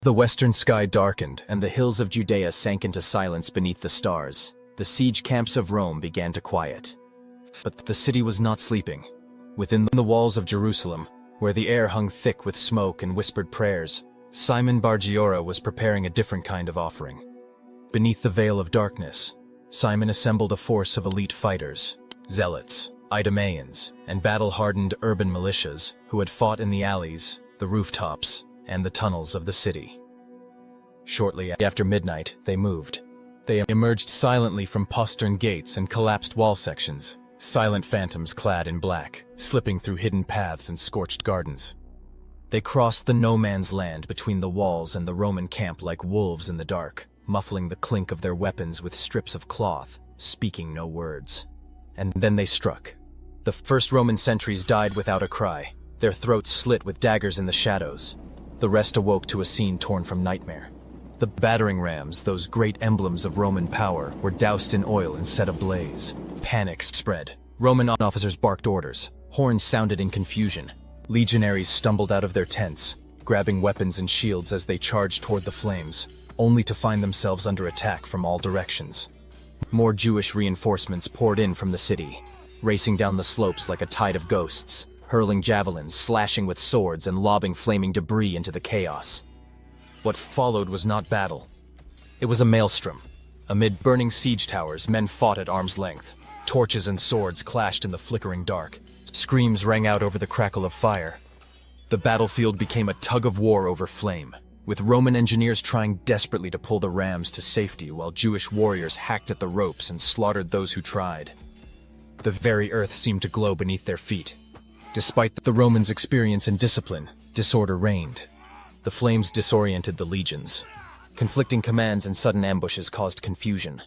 The western sky darkened, and the hills of Judea sank into silence beneath the stars. The siege camps of Rome began to quiet. But the city was not sleeping. Within the walls of Jerusalem, where the air hung thick with smoke and whispered prayers, Simon Bar-Giora was preparing a different kind of offering. Beneath the veil of darkness, Simon assembled a force of elite fighters, zealots, Idumeans, and battle-hardened urban militias who had fought in the alleys, the rooftops, and the tunnels of the city. Shortly after midnight, they moved. They emerged silently from postern gates and collapsed wall sections, silent phantoms clad in black, slipping through hidden paths and scorched gardens. They crossed the no-man's land between the walls and the Roman camp like wolves in the dark, muffling the clink of their weapons with strips of cloth, speaking no words. And then they struck. The first Roman sentries died without a cry, their throats slit with daggers in the shadows. The rest awoke to a scene torn from nightmare. The battering rams, those great emblems of Roman power, were doused in oil and set ablaze. Panic spread. Roman officers barked orders. Horns sounded in confusion. Legionaries stumbled out of their tents, grabbing weapons and shields as they charged toward the flames, only to find themselves under attack from all directions. More Jewish reinforcements poured in from the city, racing down the slopes like a tide of ghosts, hurling javelins, slashing with swords, and lobbing flaming debris into the chaos. What followed was not battle. It was a maelstrom. Amid burning siege towers, men fought at arm's length. Torches and swords clashed in the flickering dark. Screams rang out over the crackle of fire. The battlefield became a tug-of-war over flame, with Roman engineers trying desperately to pull the rams to safety while Jewish warriors hacked at the ropes and slaughtered those who tried. The very earth seemed to glow beneath their feet. Despite the Romans' experience and discipline, disorder reigned. The flames disoriented the legions. Conflicting commands and sudden ambushes caused confusion.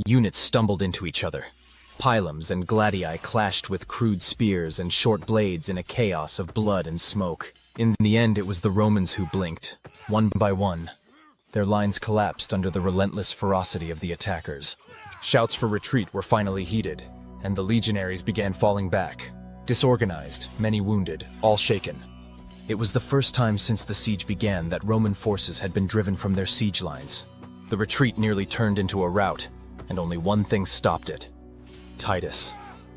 Units stumbled into each other. Pilums and gladii clashed with crude spears and short blades in a chaos of blood and smoke. In the end, it was the Romans who blinked, one by one. Their lines collapsed under the relentless ferocity of the attackers. Shouts for retreat were finally heeded, and the legionaries began falling back. Disorganized, many wounded, all shaken. It was the first time since the siege began that Roman forces had been driven from their siege lines. The retreat nearly turned into a rout, and only one thing stopped it. Titus,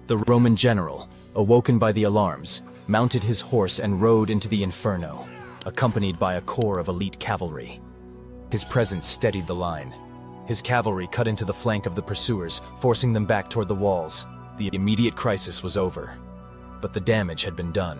the Roman general, awoken by the alarms, mounted his horse and rode into the inferno, accompanied by a corps of elite cavalry. His presence steadied the line. His cavalry cut into the flank of the pursuers, forcing them back toward the walls. The immediate crisis was over, but the damage had been done.